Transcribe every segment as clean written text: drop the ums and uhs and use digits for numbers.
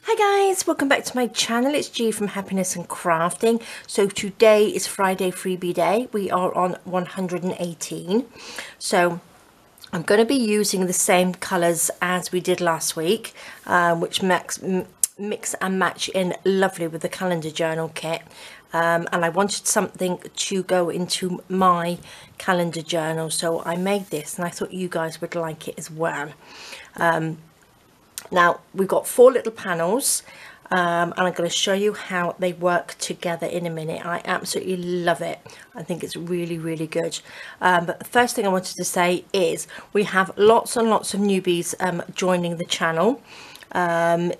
Hi guys, welcome back to my channel. It's G from Happiness and Crafting. So today is Friday Freebie Day. We are on 118. So I'm going to be using the same colours as we did last week, which mix and match in lovely with the calendar journal kit. And I wanted something to go into my calendar journal, so I made this and I thought you guys would like it as well. Now we've got 4 little panels, and I'm going to show you how they work together in a minute. I absolutely love it. I think it's really good. But the first thing I wanted to say is we have lots and lots of newbies joining the channel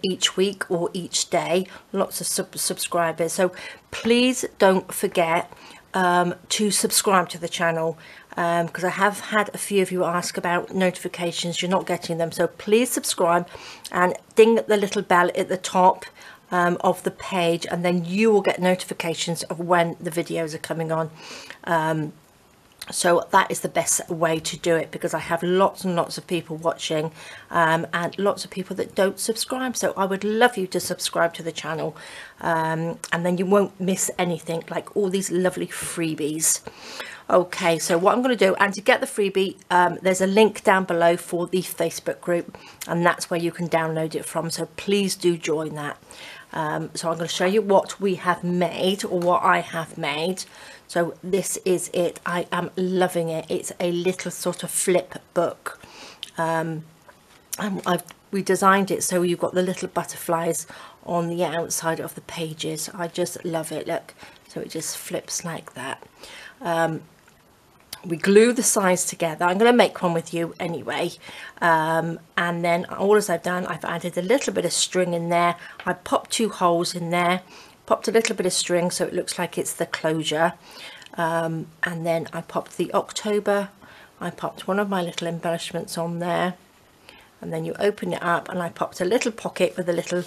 each week or each day, lots of subscribers, so please don't forget to subscribe to the channel, because I have had a few of you ask about notifications. You're not getting them, so please subscribe and ding the little bell at the top of the page, and then you will get notifications of when the videos are coming on. So that is the best way to do it, because I have lots and lots of people watching, and lots of people that don't subscribe. So I would love you to subscribe to the channel, and then you won't miss anything, like all these lovely freebies. Okay, so what I'm going to do, and to get the freebie, there's a link down below for the Facebook group, and that's where you can download it from, so please do join that. So I'm going to show you what we have made, or what I have made. So this is it. I am loving it. It's a little sort of flip book, and we designed it so you've got the little butterflies on the outside of the pages. I just love it. Look, so it just flips like that. We glue the sides together. I'm going to make one with you anyway, and then all as I've done, I've added a little bit of string in there. I popped 2 holes in there, popped a little bit of string so it looks like it's the closure, and then I popped the October. I popped one of my little embellishments on there, and then you open it up, and I popped a little pocket with a little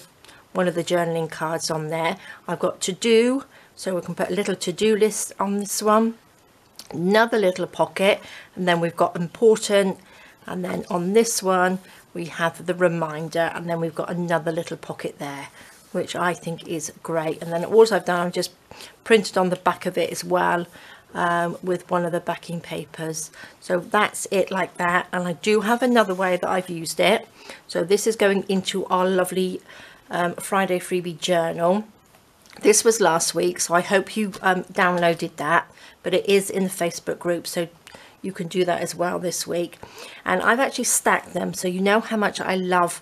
one of the journaling cards on there. I've got to do, so we can put a little to-do list on this one, another little pocket, and then we've got important, and then on this one we have the reminder, and then we've got another little pocket there, which I think is great. And then all I've done, I've just printed on the back of it as well, with one of the backing papers. So that's it, like that. And I do have another way that I've used it. So this is going into our lovely Friday Freebie journal. This was last week, so I hope you downloaded that, but it is in the Facebook group, so you can do that as well this week. And I've actually stacked them, so you know how much I love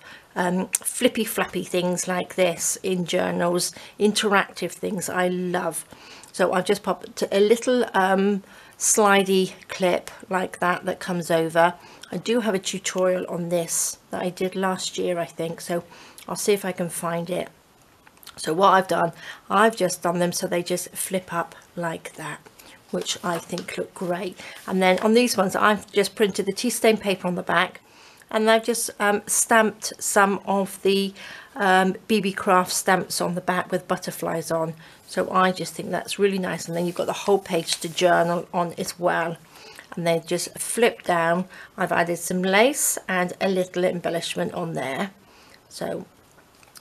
flippy flappy things like this in journals, interactive things I love. So I've just popped a little slidey clip like that comes over. I do have a tutorial on this that I did last year, I think, so I'll see if I can find it. So what I've done, I've just done them so they just flip up like that, which I think look great. And then on these ones, I've just printed the tea stain paper on the back, and I've just stamped some of the BB Craft stamps on the back with butterflies on. So I just think that's really nice. And then you've got the whole page to journal on as well. And they just flip down. I've added some lace and a little embellishment on there. So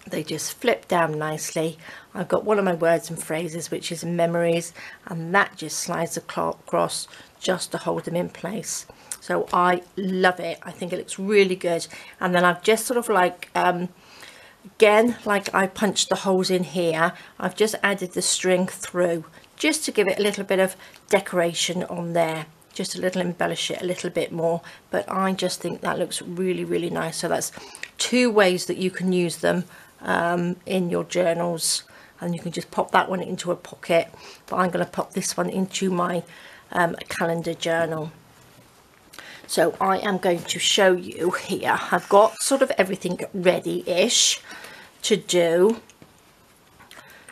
they just flip down nicely. I've got one of my words and phrases, which is memories, and that just slides across just to hold them in place. So I love it. I think it looks really good. And then I've just sort of like, again, like I punched the holes in here, I've just added the string through just to give it a little bit of decoration on there, just a little embellish it a little bit more. But I just think that looks really nice. So that's 2 ways that you can use them in your journals, and you can just pop that one into a pocket, but I'm going to pop this one into my calendar journal. So I am going to show you here. I've got sort of everything ready-ish to do,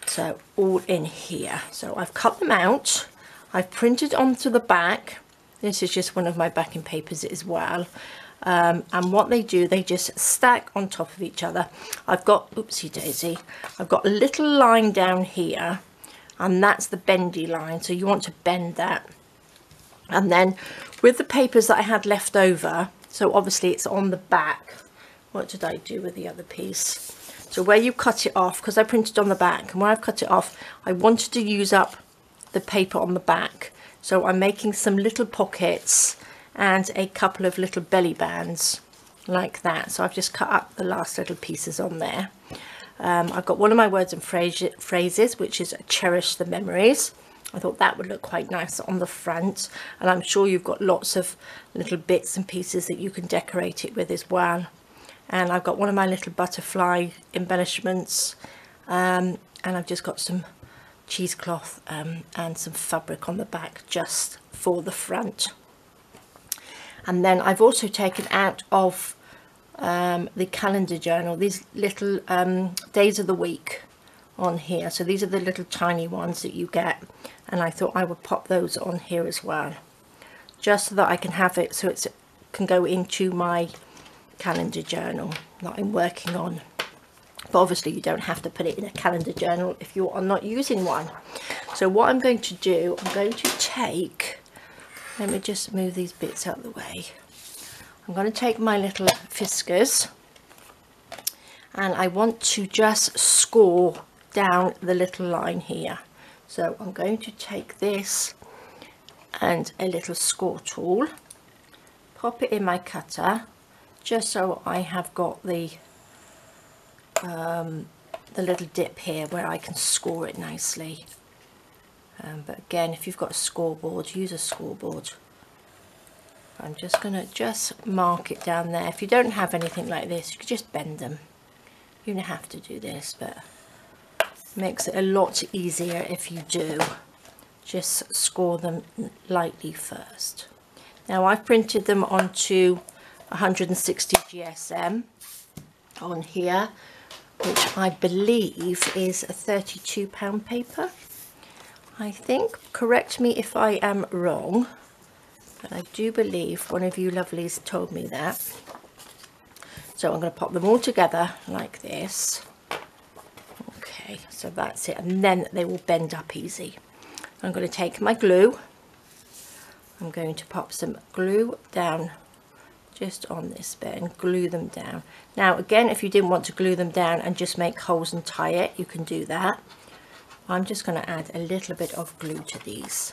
so all in here. So I've cut them out, I've printed onto the back. This is just one of my backing papers as well. And what they do, they just stack on top of each other. I've got, oopsie daisy, I've got a little line down here, and that's the bendy line, so you want to bend that. And then with the papers that I had left over, so obviously it's on the back. What did I do with the other piece? So where you cut it off, because I printed on the back, and where I've cut it off, I wanted to use up the paper on the back. So I'm making some little pockets and a couple of little belly bands like that. So I've just cut up the last little pieces on there. I've got one of my words and phrases, which is cherish the memories. I thought that would look quite nice on the front, and I'm sure you've got lots of little bits and pieces that you can decorate it with as well. And I've got one of my little butterfly embellishments, and I've just got some cheesecloth and some fabric on the back just for the front. And then I've also taken out of the calendar journal these little days of the week on here. So these are the little tiny ones that you get, and I thought I would pop those on here as well, just so that I can have it so it can go into my calendar journal that I'm working on. But obviously you don't have to put it in a calendar journal if you are not using one. So what I'm going to do, I'm going to take, let me just move these bits out of the way. I'm going to take my little Fiskars, and I want to just score down the little line here. So I'm going to take this and a little score tool, pop it in my cutter, just so I have got the little dip here where I can score it nicely. But again, if you've got a scoreboard, use a scoreboard. I'm just going to mark it down there. If you don't have anything like this, you could just bend them. You don't have to do this, but it makes it a lot easier if you do. Just score them lightly first. Now I've printed them onto 160 GSM on here, which I believe is a £32 paper, I think. Correct me if I am wrong, but I do believe one of you lovelies told me that. So I'm going to pop them all together like this. Okay, so that's it, and then they will bend up easy. I'm going to take my glue. I'm going to pop some glue down just on this bit and glue them down. Now again, if you didn't want to glue them down and just make holes and tie it, you can do that. I'm just going to add a little bit of glue to these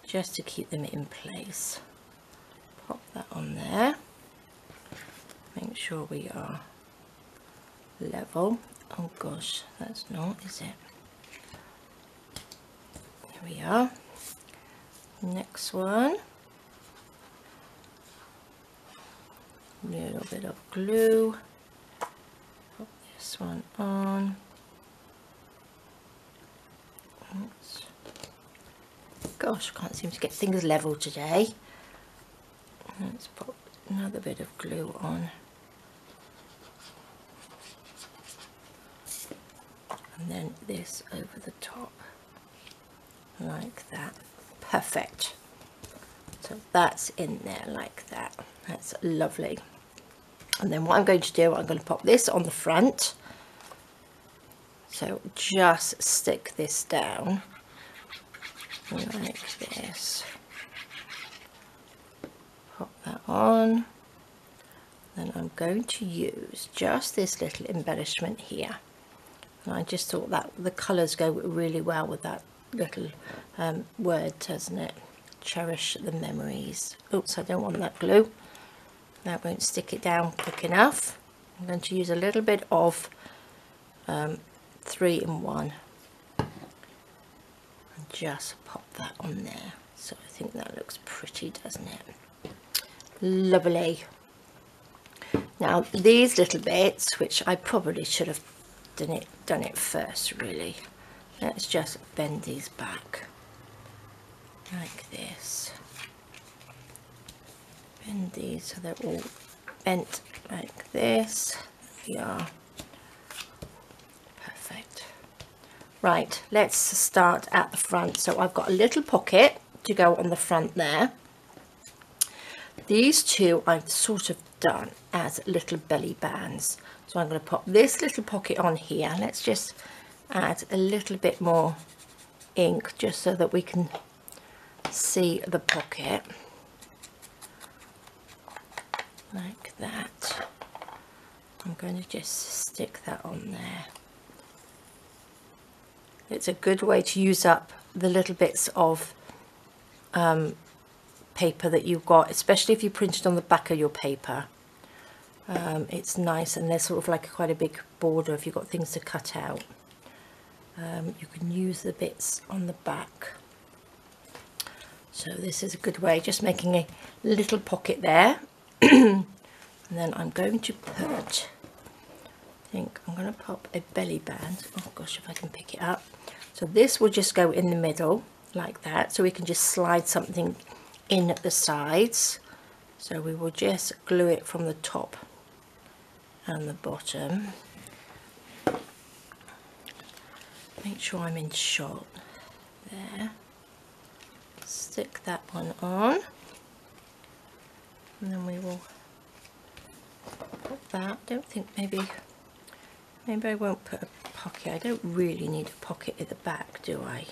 just to keep them in place. Pop that on there. Make sure we are level. Oh gosh, that's not, is it? Here we are. Next one. A little bit of glue. Put this one on. Oops. Gosh, I can't seem to get things level today. Let's put another bit of glue on. And then this over the top, like that. Perfect. So that's in there like that. That's lovely. And then what I'm going to do, I'm going to pop this on the front. So just stick this down like this. Pop that on. Then I'm going to use just this little embellishment here. And I just thought that the colours go really well with that little word, doesn't it? Cherish the memories. Oops, I don't want that glue. That won't stick it down quick enough. I'm going to use a little bit of 3-in-1 and just pop that on there. So I think that looks pretty, doesn't it? Lovely. Now these little bits, which I probably should have done it first really. Let's just bend these back like this. Bend these so they're all bent like this. There we are. Perfect. Right, let's start at the front. So I've got a little pocket to go on the front there. These two I've sort of done as little belly bands. So I'm going to pop this little pocket on here. Let's just add a little bit more ink just so that we can see the pocket like that. I'm going to just stick that on there. It's a good way to use up the little bits of paper that you've got, especially if you printed on the back of your paper. It's nice, and there's sort of like quite a big border if you've got things to cut out. You can use the bits on the back. So this is a good way, just making a little pocket there. And then I'm going to put, I think I'm going to pop a belly band. Oh gosh, if I can pick it up. So this will just go in the middle like that, so we can just slide something in at the sides. So we will just glue it from the top and the bottom. Make sure I'm in shot there. Stick that one on, and then we will put that. Don't think, maybe I won't put a pocket. I don't really need a pocket at the back, do I?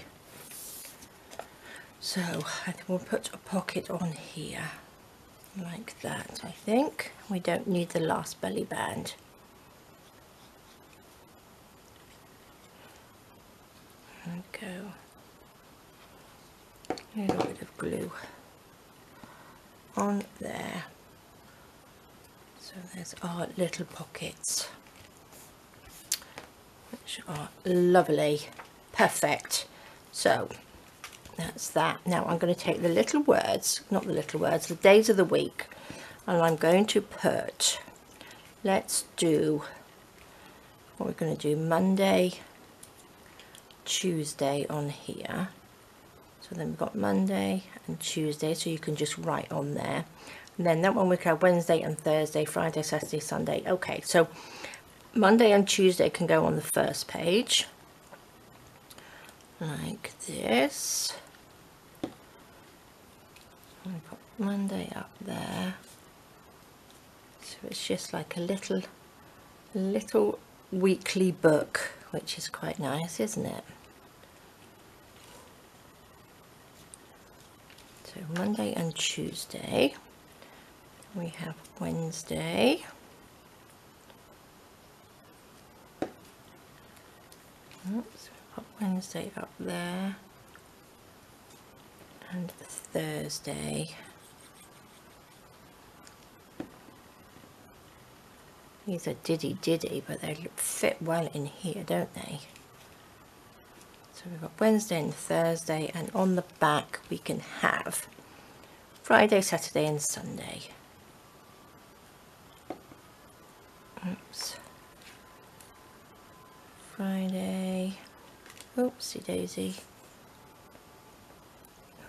So I think we'll put a pocket on here like that. I think we don't need the last belly band. There we go. A little bit of glue on there. So there's our little pockets, which are lovely. Perfect. So that's that. Now I'm going to take the little words, not the little words, the days of the week, and I'm going to put, let's do, what we're going to do, Monday, Tuesday on here. So then we've got Monday and Tuesday, so you can just write on there. And then that one we can have Wednesday and Thursday, Friday, Saturday, Sunday. Okay, so Monday and Tuesday can go on the first page, like this. And we've got Monday up there. So it's just like a little weekly book, which is quite nice, isn't it? So Monday and Tuesday. We have Wednesday. Oops, we've got Wednesday up there. And Thursday. These are diddy, but they fit well in here, don't they? So we've got Wednesday and Thursday, and on the back we can have Friday, Saturday and Sunday. Oops. Friday. Oopsie daisy.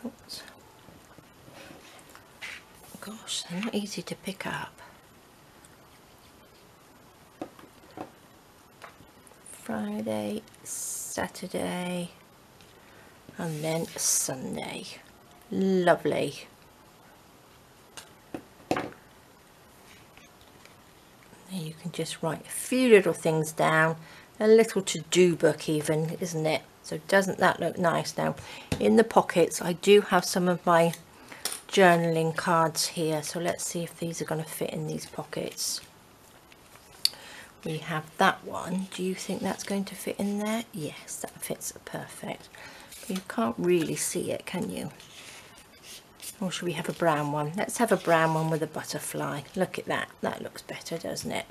Oops. Gosh, they're not easy to pick up. Friday, Saturday, and then Sunday. Lovely. And you can just write a few little things down, a little to-do book even, isn't it? So doesn't that look nice? Now in the pockets I do have some of my journaling cards here, so let's see if these are going to fit in these pockets. We have that one. Do you think that's going to fit in there? Yes, that fits perfect. But you can't really see it, can you? Or should we have a brown one? Let's have a brown one with a butterfly. Look at that. That looks better, doesn't it?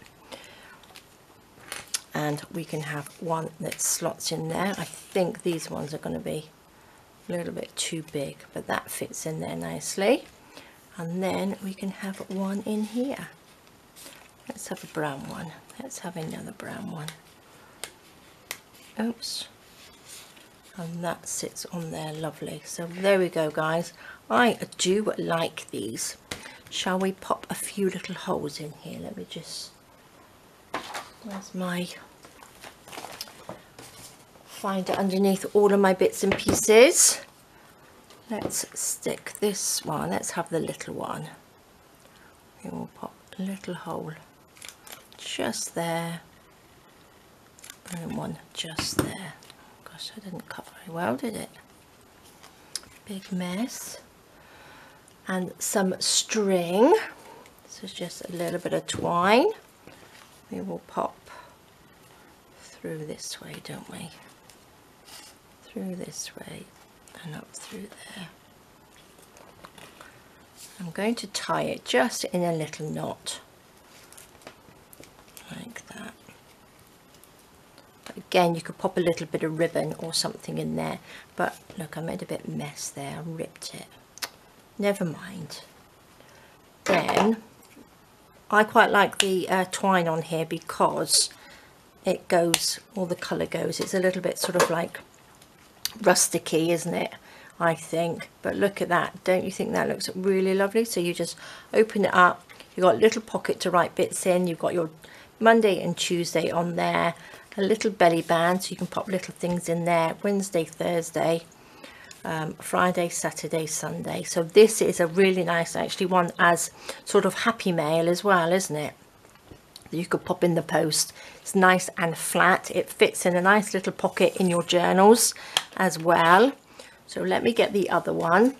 And we can have one that slots in there. I think these ones are going to be a little bit too big, but that fits in there nicely. And then we can have one in here. Let's have a brown one. Let's have another brown one. Oops. And that sits on there lovely. So there we go, guys. I do like these. Shall we pop a few little holes in here? Let me just, where's my, find it underneath all of my bits and pieces. Let's stick this one. Let's have the little one. We will pop a little hole just there, and one just there. Gosh, I didn't cut very well, did it? Big mess. And some string. This is just a little bit of twine. we will pop through this way, don't we? Through this way and up through there. I'm going to tie it just in a little knot like that. But again, you could pop a little bit of ribbon or something in there, but look, I made a bit of mess there. I ripped it. Never mind. Then I quite like the twine on here because it goes, all the colour goes. It's a little bit sort of like rusticy, isn't it? I think. But look at that. Don't you think that looks really lovely? So you just open it up. You've got a little pocket to write bits in. You've got your Monday and Tuesday on there. A little belly band so you can pop little things in there. Wednesday, Thursday, Friday, Saturday, Sunday. So this is a really nice actually one as sort of happy mail as well, isn't it? You could pop in the post. It's nice and flat. It fits in a nice little pocket in your journals as well. So let me get the other one.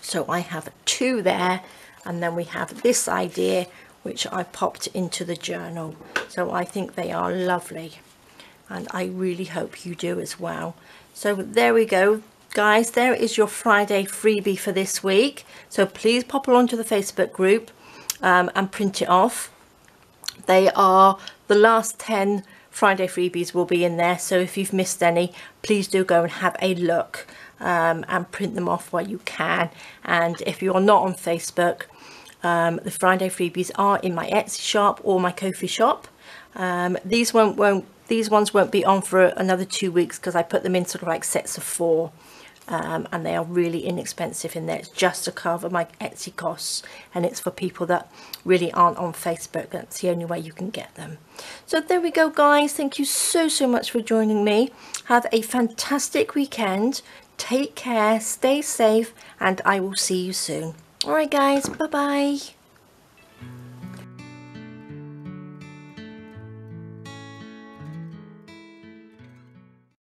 So I have 2 there, and then we have this idea which I popped into the journal. So I think they are lovely, and I really hope you do as well. So there we go, guys. There is your Friday freebie for this week. So please pop along to the Facebook group and print it off. They are the last 10 Friday freebies will be in there, so if you've missed any, please do go and have a look and print them off while you can. And if you're not on Facebook, the Friday freebies are in my Etsy shop or my Ko-fi shop. These ones won't be on for another 2 weeks because I put them in sort of like sets of 4. And they are really inexpensive in there. It's just to cover my Etsy costs, and it's for people that really aren't on Facebook. That's the only way you can get them. So there we go, guys. Thank you so much for joining me. Have a fantastic weekend. Take care, stay safe, and I will see you soon. All right, guys, bye bye.